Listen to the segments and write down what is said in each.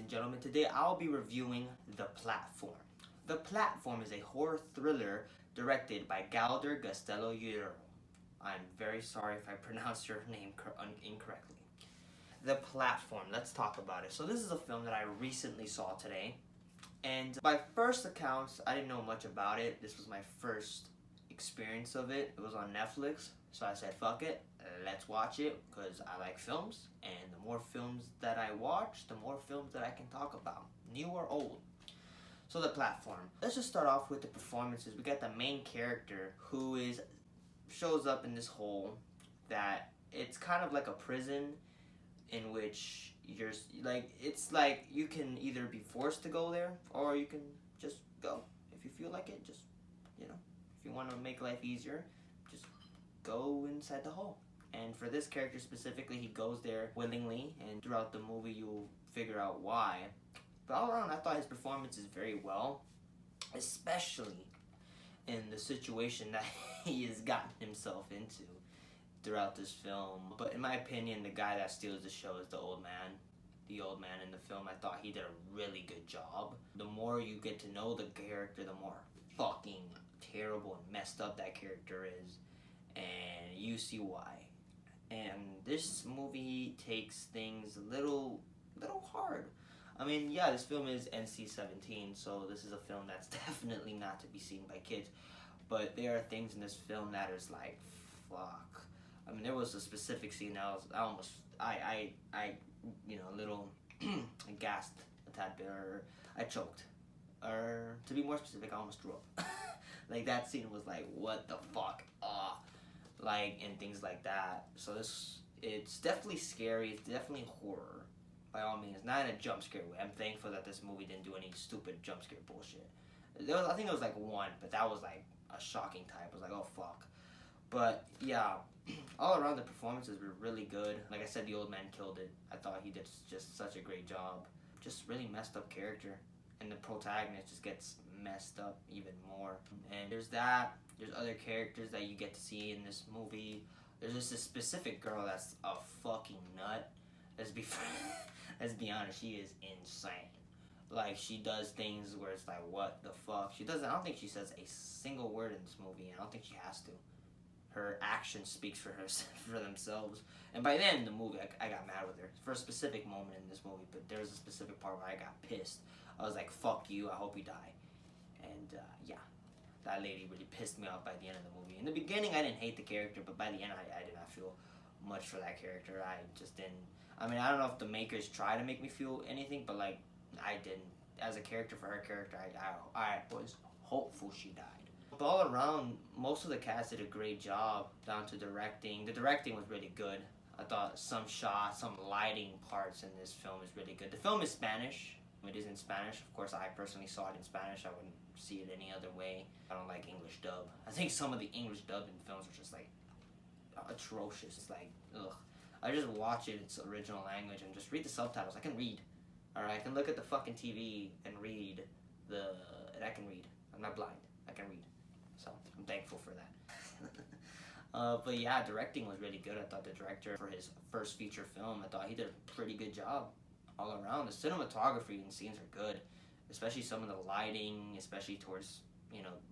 and gentlemen. Today I'll be reviewing The Platform. The Platform is a horror thriller directed by Galder Castello-Hierro. I'm very sorry if I pronounced your name incorrectly. The Platform, let's talk about it. So this is a film that I recently saw today. And by first accounts, I didn't know much about it. This was my first experience of it. It was on Netflix. So I said, fuck it, let's watch it, because I like films, and the more films that I watch, the more films that I can talk about, new or old. So The Platform. Let's just start off with the performances. We got the main character who shows up in this hole that it's kind of like a prison in which it's like you can either be forced to go there or you can just go. If you feel like it, just, if you want to make life easier, just go inside the hole. And for this character specifically, he goes there willingly, and throughout the movie you'll figure out why. But all around, I thought his performance is very well, especially in the situation that he has gotten himself into throughout this film. But in my opinion, the guy that steals the show is the old man. The old man in the film, I thought he did a really good job. The more you get to know the character, the more fucking terrible and messed up that character is. And you see why. And this movie takes things a little hard. I mean, yeah, this film is NC-17, so this is a film that's definitely not to be seen by kids. But there are things in this film that is like, fuck. I mean, there was a specific scene that I gasped a tad bit, or I choked. Or, to be more specific, I almost threw up. Like, that scene was like, what the fuck? And things like that. So it's definitely scary. It's definitely horror, by all means. Not in a jump scare way. I'm thankful that this movie didn't do any stupid jump scare bullshit. I think it was like one, but that was like a shocking type. I was like, oh fuck. But yeah, all around the performances were really good. Like I said, the old man killed it. I thought he did just such a great job. Just really messed up character. And the protagonist just gets messed up even more. And there's that. There's other characters that you get to see in this movie. There's just a specific girl that's a fucking nut. Let's be honest, she is insane. Like, she does things where it's like, what the fuck? I don't think she says a single word in this movie, and I don't think she has to. Her actions speaks for themselves. And by the end of the movie, I got mad with her for a specific moment in this movie, but there was a specific part where I got pissed. I was like, fuck you, I hope you die. And yeah, that lady really pissed me off by the end of the movie. In the beginning, I didn't hate the character, but by the end, I did not feel much for that character. I just didn't. I mean, I don't know if the makers try to make me feel anything, but like, I didn't. As a character, for her character, I was hopeful she died. But all around, most of the cast did a great job, down to directing. The directing was really good. I thought some shots, some lighting parts in this film is really good. The film is Spanish. It is in Spanish. Of course, I personally saw it in Spanish. I wouldn't see it any other way. I don't like English dub. I think some of the English dub in films are just like atrocious. It's like, ugh. I just watch it in its original language and just read the subtitles. I can read. Alright, I can look at the fucking TV and read and I can read. I'm not blind. I can read. So, I'm thankful for that. But yeah, directing was really good. I thought the director, for his first feature film, I thought he did a pretty good job all around. The cinematography and scenes are good, especially some of the lighting, especially towards,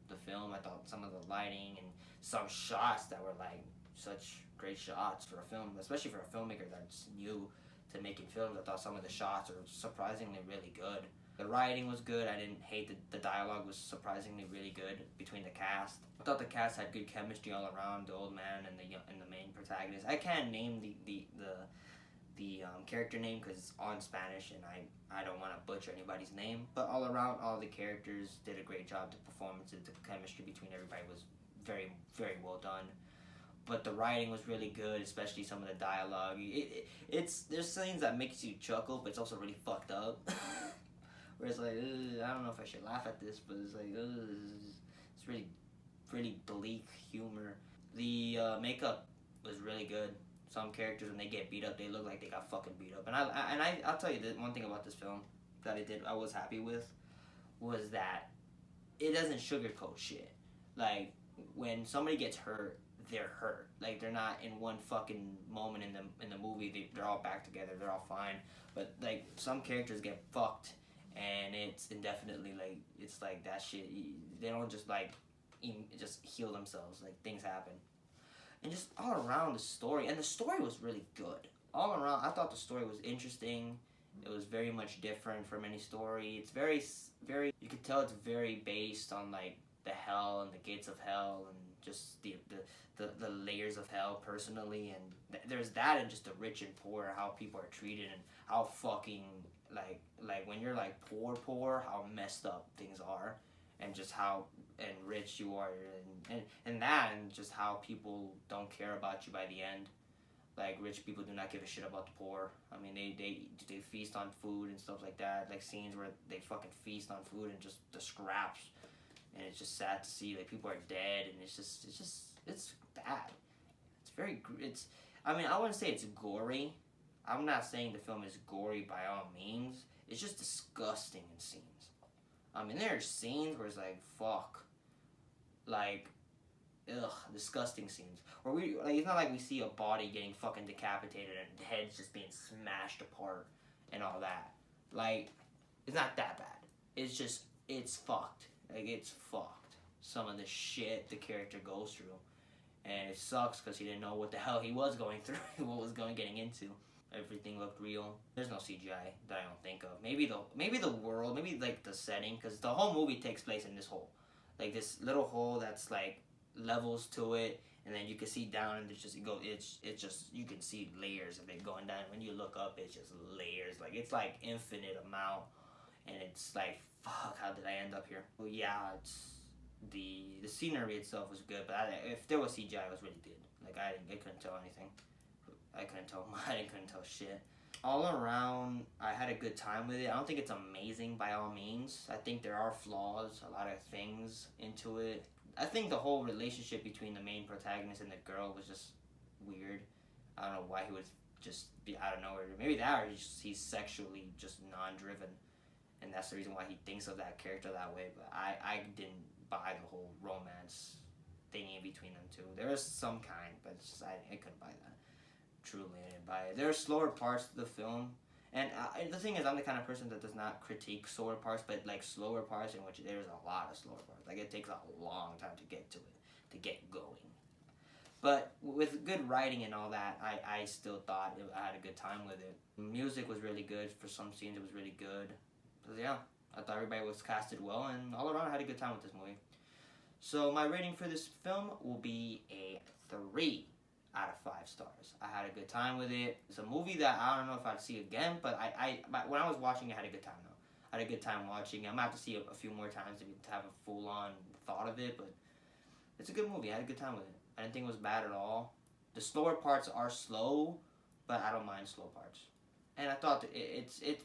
the film. I thought some of the lighting and some shots that were like such great shots for a film, especially for a filmmaker that's new to making films. I thought some of the shots are surprisingly really good. The writing was good. I didn't hate the dialogue was surprisingly really good between the cast. I thought the cast had good chemistry all around. The old man and the main protagonist. I can't name the character name because it's on Spanish and I don't want to butcher anybody's name. But all around, all the characters did a great job. The performances, the chemistry between everybody was very, very well done. But the writing was really good, especially some of the dialogue. There's scenes that makes you chuckle, but it's also really fucked up. Where it's like, I don't know if I should laugh at this, but it's like, it's really, really bleak humor. The makeup was really good. Some characters, when they get beat up, they look like they got fucking beat up. And I'll tell you that one thing about this film that I was happy with, was that it doesn't sugarcoat shit. Like, when somebody gets hurt, they're hurt. Like they're not in one fucking moment in the movie. They're all back together. They're all fine. But like some characters get fucked, and it's indefinitely. Like it's like that shit. They don't just like just heal themselves. Like things happen, and just all around the story. And the story was really good. All around, I thought the story was interesting. It was very much different from any story. It's very, very. You could tell it's very based on like the hell and the gates of hell and just the layers of hell personally. And there's that and just the rich and poor, how people are treated and how fucking like when you're like poor, how messed up things are, and just how and rich you are, and that and just how people don't care about you by the end. Like rich people do not give a shit about the poor. I mean, they feast on food and stuff like that. Like scenes where they fucking feast on food and just the scraps, and it's just sad to see like people are dead, and it's bad. It's very it's. I mean, I wouldn't say it's gory. I'm not saying the film is gory by all means. It's just disgusting in scenes. I mean, there are scenes where it's like fuck, like. Ugh, disgusting scenes. Where we like, it's not like we see a body getting fucking decapitated and heads just being smashed apart and all that. Like, it's not that bad. It's just it's fucked. Like it's fucked. Some of the shit the character goes through, and it sucks because he didn't know what the hell he was going through, what was getting into. Everything looked real. There's no CGI that I don't think of. Maybe the world, maybe like the setting, because the whole movie takes place in this hole, like this little hole that's like. Levels to it, and then you can see down, and it's just you can see layers of it going down. When you look up, it's just layers. Like it's like infinite amount, and it's like fuck. How did I end up here? Well, yeah, it's the scenery itself was good, but if there was CGI, it was really good. Like I couldn't tell anything. I couldn't tell shit. All around, I had a good time with it. I don't think it's amazing by all means. I think there are flaws, a lot of things into it. I think the whole relationship between the main protagonist and the girl was just weird. I don't know why he would just be out of nowhere. Maybe that, or he's sexually just non-driven, and that's the reason why he thinks of that character that way. But I didn't buy the whole romance thingy between them two. There was some kind, but it's just, I couldn't buy that. Truly, I didn't buy it. There are slower parts to the film. And the thing is, I'm the kind of person that does not critique slower parts, but like slower parts in which there's a lot of slower parts. Like it takes a long time to get to it, to get going. But with good writing and all that, I still thought I had a good time with it. Music was really good. For some scenes, it was really good. But yeah, I thought everybody was casted well, and all around I had a good time with this movie. So my rating for this film will be a 3 out of 5 stars. I had a good time with it. It's a movie that I don't know if I'd see again, but when I was watching it, I had a good time though. I had a good time watching it. I'm gonna have to see it a few more times to have a full-on thought of it, but it's a good movie. I had a good time with it. I didn't think it was bad at all. The slower parts are slow, but I don't mind slow parts. And I thought that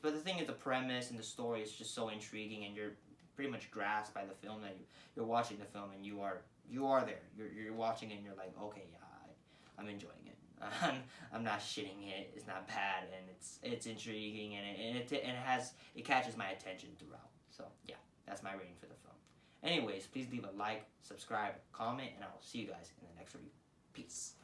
but the thing is, the premise and the story is just so intriguing, and you're pretty much grasped by the film that you're watching the film, and you are there. You're watching it, and you're like, okay, yeah, I'm enjoying it. I'm not shitting it. It's not bad, and it's intriguing, and it catches my attention throughout. So yeah, that's my rating for the film. Anyways, please leave a like, subscribe, comment, and I will see you guys in the next review. Peace.